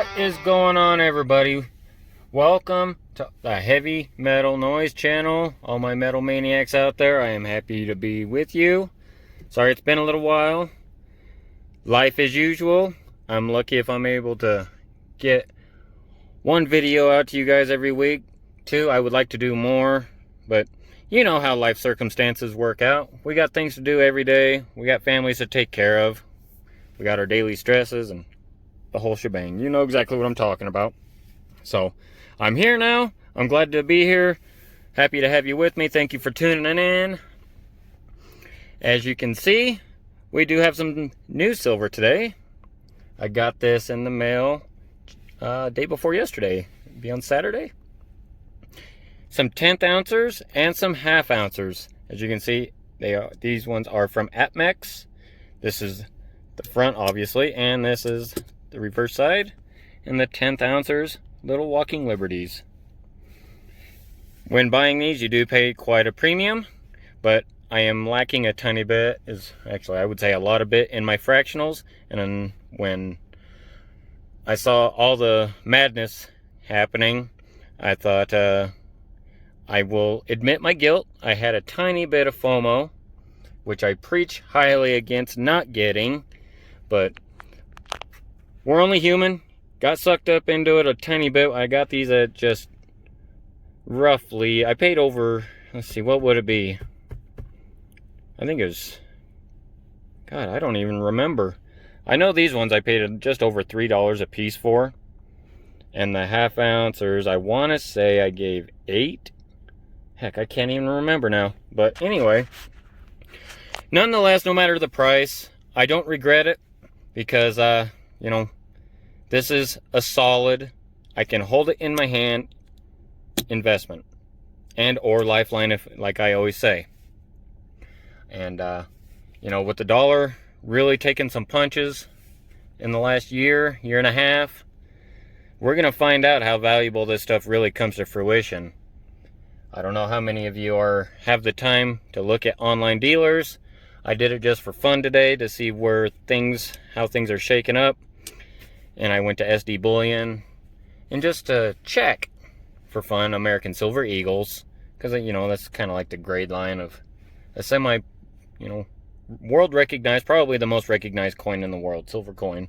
What is going on, everybody? Welcome to the Heavy Metal Noise channel. All my metal maniacs out there, I am happy to be with you. Sorry it's been a little while. Life as usual. I'm lucky if I'm able to get one video out to you guys every week. Two, I would like to do more, but you know how life circumstances work out. We got things to do every day. We got families to take care of. We got our daily stresses and the whole shebang. You know exactly what I'm talking about. So I'm here now. I'm glad to be here. Happy to have you with me. Thank you for tuning in. As you can see, we do have some new silver today. I got this in the mail day before yesterday. It'd be on Saturday. Some 10th ounces and some half ounces. As you can see, these ones are from Atmex. This is the front, obviously, and this is the reverse side, and the 10th ounces, little walking liberties. When buying these, you do pay quite a premium, but I am lacking a tiny bit, actually I would say a lot of bit, in my fractionals. And then when I saw all the madness happening, I thought I will admit my guilt. I had a tiny bit of FOMO, which I preach highly against not getting, but we're only human. Got sucked up into it a tiny bit. I got these at just roughly, I paid over, let's see, what would it be? I think it was, God, I don't even remember. I know these ones I paid just over $3 a piece for. And the half ounces, I want to say I gave 8. Heck, I can't even remember now. But anyway, nonetheless, no matter the price, I don't regret it. Because, you know, this is a solid, I can hold it in my hand, investment. And or lifeline, if, like I always say. And, you know, with the dollar really taking some punches in the last year and a half, we're going to find out how valuable this stuff really comes to fruition. I don't know how many of you have the time to look at online dealers. I did it just for fun today to see how things are shaking up. And I went to SD Bullion and just to check for fun American Silver Eagles, because, you know, that's kind of like the grade line of a semi, you know, world recognized, probably the most recognized coin in the world, silver coin.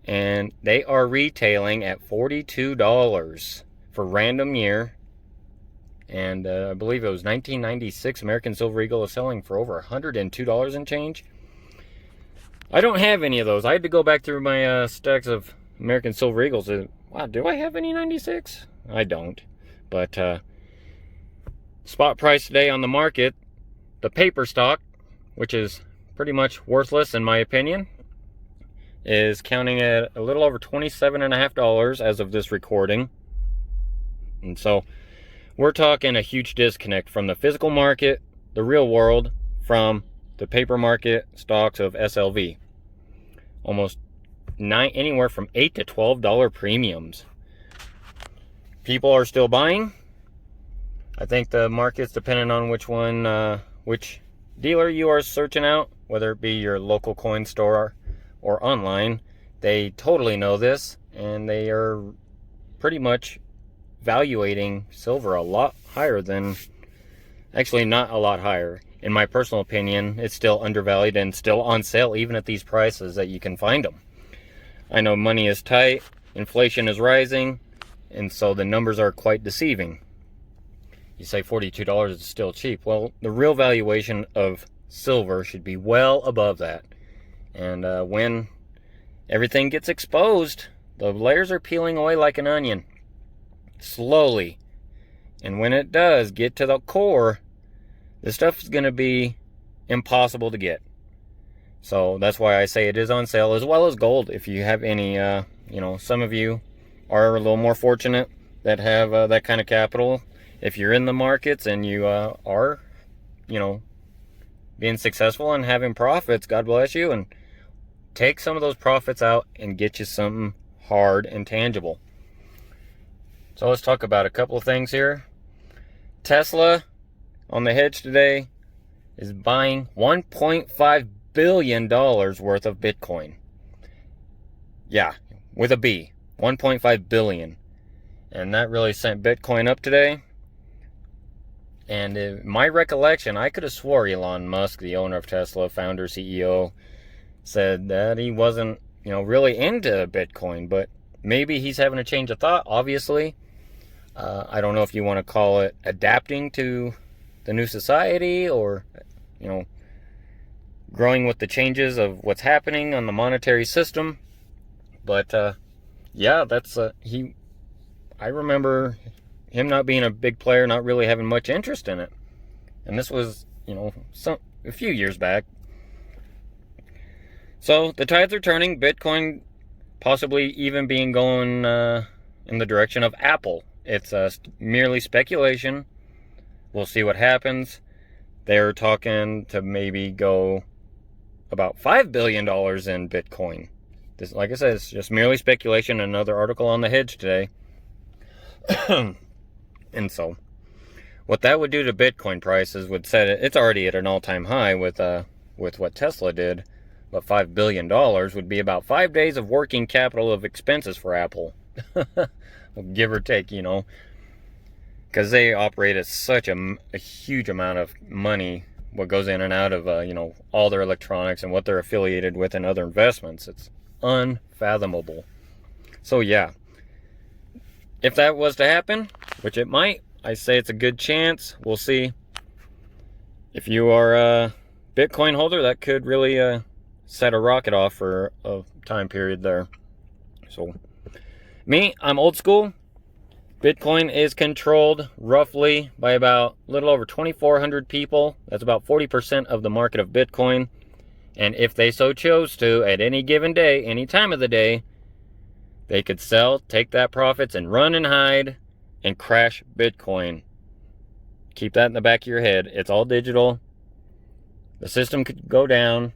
And they are retailing at $42 for random year. And I believe it was 1996 American Silver Eagle is selling for over $102 and change. I don't have any of those. I had to go back through my stacks of American Silver Eagles. Wow, do I have any 96? I don't. But spot price today on the market, the paper stock, which is pretty much worthless in my opinion, is counting at a little over $27.50 as of this recording. And so we're talking a huge disconnect from the physical market, the real world, from the paper market stocks of SLV. Almost anywhere from $8 to $12 premiums. People are still buying. I think the market's depending on which dealer you are searching out, whether it be your local coin store or online. They totally know this, and they are pretty much valuating silver a lot higher than, actually not a lot higher. In my personal opinion, it's still undervalued and still on sale even at these prices that you can find them. I know money is tight, inflation is rising, and so the numbers are quite deceiving. You say $42 is still cheap. Well, the real valuation of silver should be well above that. And when everything gets exposed, the layers are peeling away like an onion. Slowly. And when it does get to the core, this stuff is going to be impossible to get. So that's why I say it is on sale, as well as gold. If you have any, you know, some of you are a little more fortunate that have that kind of capital. If you're in the markets and you are, you know, being successful and having profits, God bless you, and take some of those profits out and get you something hard and tangible. So let's talk about a couple of things here. Tesla on the hedge today is buying $1.5 billion worth of Bitcoin. Yeah, with a B. 1.5 billion. And that really sent Bitcoin up today. And in my recollection, I could have swore Elon Musk, the owner of Tesla, founder, CEO, said that he wasn't, really into Bitcoin, but maybe he's having a change of thought, obviously. I don't know if you want to call it adapting to the new society or, growing with the changes of what's happening on the monetary system. But, yeah, that's, I remember him not being a big player, not really having much interest in it. And this was, a few years back. So the tides are turning. Bitcoin possibly even being going in the direction of Apple. It's merely speculation. We'll see what happens. They're talking to maybe go about $5 billion in Bitcoin. This, like I said, it's just merely speculation. Another article on The Hedge today. And so, what that would do to Bitcoin prices would set it. It's already at an all-time high with what Tesla did. But $5 billion would be about 5 days of working capital of expenses for Apple. Give or take, because they operate at such a huge amount of money, what goes in and out of, all their electronics and what they're affiliated with and other investments. It's unfathomable. So, yeah. If that was to happen, which it might, I say it's a good chance. We'll see. If you are a Bitcoin holder, that could really set a rocket off for a time period there. So, me, I'm old school. Bitcoin is controlled roughly by about a little over 2,400 people. That's about 40% of the market of Bitcoin. And if they so chose to, at any given day, any time of the day, they could sell, take that profits, and run and hide and crash Bitcoin. Keep that in the back of your head. It's all digital. The system could go down.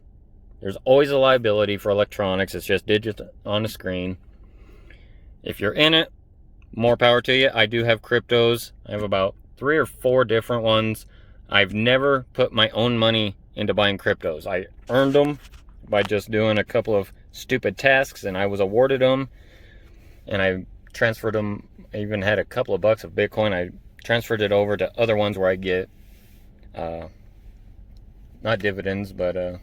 There's always a liability for electronics. It's just digits on a screen. If you're in it, more power to you. I do have cryptos. I have about 3 or 4 different ones. I've never put my own money into buying cryptos. I earned them by just doing a couple of stupid tasks, and I was awarded them. And I transferred them. I even had a couple of bucks of Bitcoin. I transferred it over to other ones where I get, not dividends, but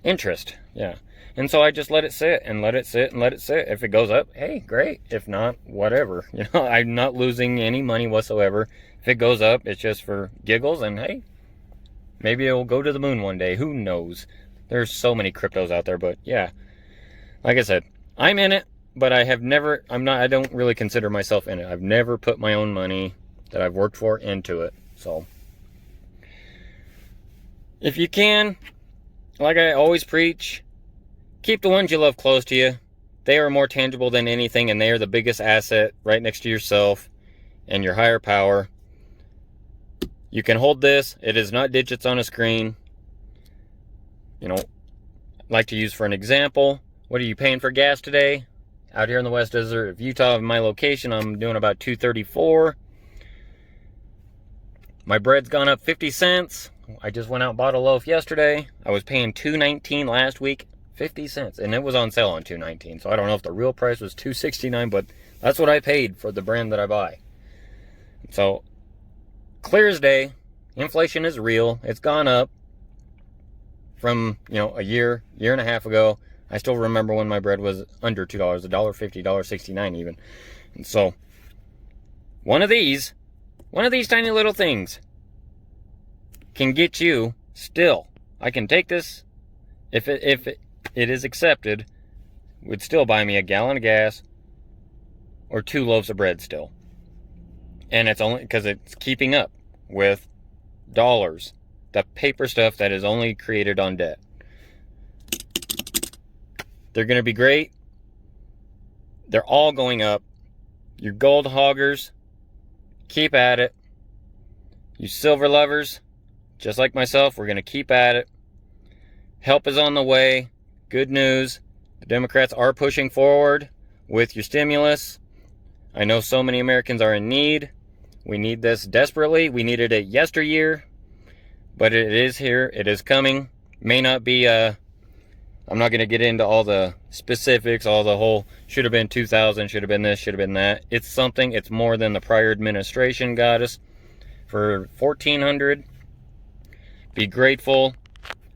interest. Yeah. And so I just let it sit and let it sit and let it sit. If it goes up, hey, great. If not, whatever. I'm not losing any money whatsoever. If it goes up, it's just for giggles. And hey, maybe it'll go to the moon one day. Who knows? There's so many cryptos out there. But yeah, like I said, I'm in it. But I don't really consider myself in it. I've never put my own money that I've worked for into it. So, if you can, like I always preach, keep the ones you love close to you. They are more tangible than anything, and they are the biggest asset right next to yourself and your higher power. You can hold this. It is not digits on a screen. Like to use for an example, what are you paying for gas today? Out here in the West Desert of Utah, in my location, I'm doing about $2.34. My bread's gone up 50 cents. I just went out and bought a loaf yesterday. I was paying $2.19 last week, 50 cents. And it was on sale on $2.19. So I don't know if the real price was $2.69, but that's what I paid for the brand that I buy. So, clear as day, inflation is real. It's gone up from, a year and a half ago. I still remember when my bread was under $2, $1.50, $1.69 even. And so, one of these tiny little things can get you still. I can take this, if it is accepted, would still buy me a gallon of gas or 2 loaves of bread still. And it's only because it's keeping up with dollars, the paper stuff that is only created on debt. They're going to be great. They're all going up. You gold hoggers, keep at it. You silver lovers, just like myself, we're going to keep at it. Help is on the way. Good news. The Democrats are pushing forward with your stimulus. I know so many Americans are in need. We need this desperately. We needed it yesteryear. But it is here. It is coming. May not be I'm not going to get into all the specifics, all the whole should have been 2,000, should have been this, should have been that. It's something, it's more than the prior administration got us for 1,400. Be grateful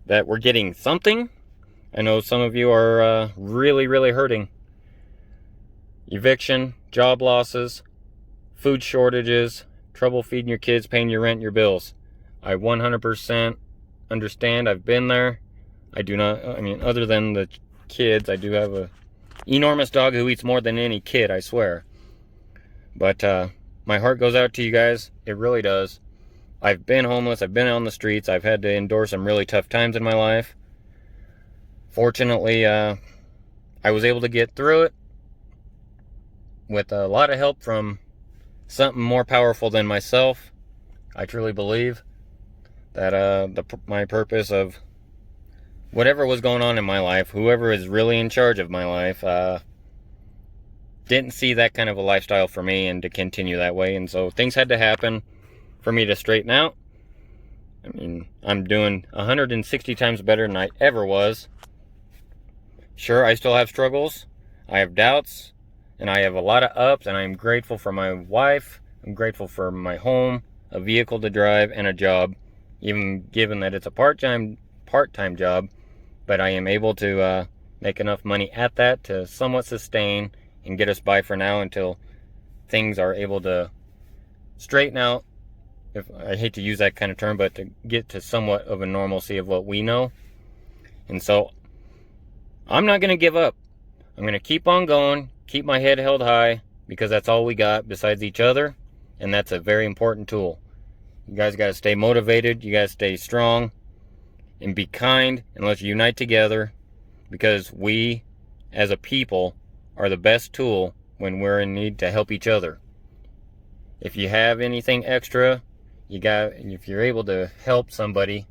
that we're getting something. I know some of you are really, really hurting. Eviction, job losses, food shortages, trouble feeding your kids, paying your rent, your bills. I 100% understand. I've been there. I do not, I mean, other than the kids, I do have a enormous dog who eats more than any kid, I swear. But my heart goes out to you guys. It really does. I've been homeless. I've been on the streets. I've had to endure some really tough times in my life. Fortunately, I was able to get through it with a lot of help from something more powerful than myself. I truly believe that my purpose of whatever was going on in my life, whoever is really in charge of my life, didn't see that kind of a lifestyle for me and to continue that way. And so things had to happen for me to straighten out. I mean, I'm doing 160 times better than I ever was. Sure, I still have struggles. I have doubts. And I have a lot of ups. And I'm grateful for my wife. I'm grateful for my home, a vehicle to drive, and a job. Even given that it's a part-time job. But I am able to make enough money at that to somewhat sustain and get us by for now until things are able to straighten out. If I hate to use that kind of term, but to get to somewhat of a normalcy of what we know. And so I'm not going to give up. I'm going to keep on going, keep my head held high, because that's all we got besides each other. And that's a very important tool. You guys got to stay motivated. You got to stay strong and be kind, and let's unite together, because we as a people are the best tool when we're in need to help each other. If you have anything extra, if you're able to help somebody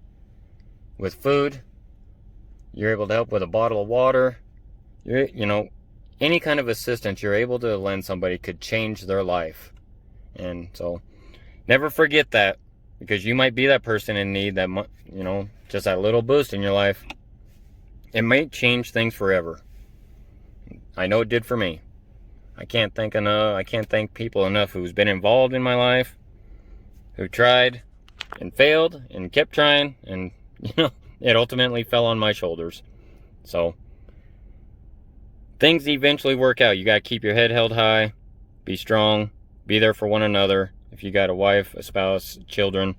with food, you're able to help with a bottle of water, any kind of assistance you're able to lend somebody could change their life. And so never forget that, because you might be that person in need that, just that little boost in your life. It might change things forever. I know it did for me. I can't thank people enough who's been involved in my life, who tried and failed and kept trying, and it ultimately fell on my shoulders. So things eventually work out. You got to keep your head held high, be strong, be there for one another. If you got a wife, a spouse, children,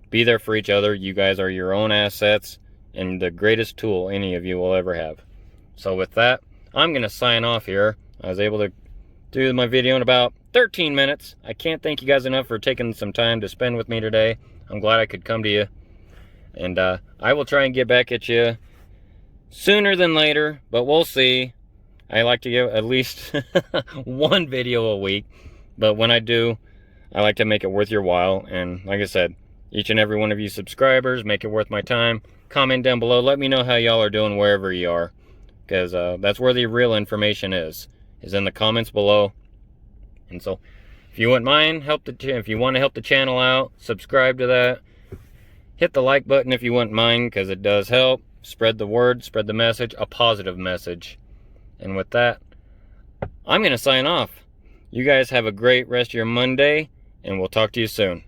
be there for each other. You guys are your own assets and the greatest tool any of you will ever have. So with that, I'm going to sign off here. I was able to do my video in about 13 minutes. I can't thank you guys enough for taking some time to spend with me today. I'm glad I could come to you. And I will try and get back at you sooner than later, but we'll see. I like to give at least one video a week. But when I do, I like to make it worth your while. And like I said, each and every one of you subscribers, make it worth my time. Comment down below. Let me know how y'all are doing wherever you are. Because that's where the real information is in the comments below. And so, if you wouldn't mind, if you want to help the channel out, subscribe to that. Hit the like button if you wouldn't mind, because it does help. Spread the word, spread the message, a positive message. And with that, I'm going to sign off. You guys have a great rest of your Monday, and we'll talk to you soon.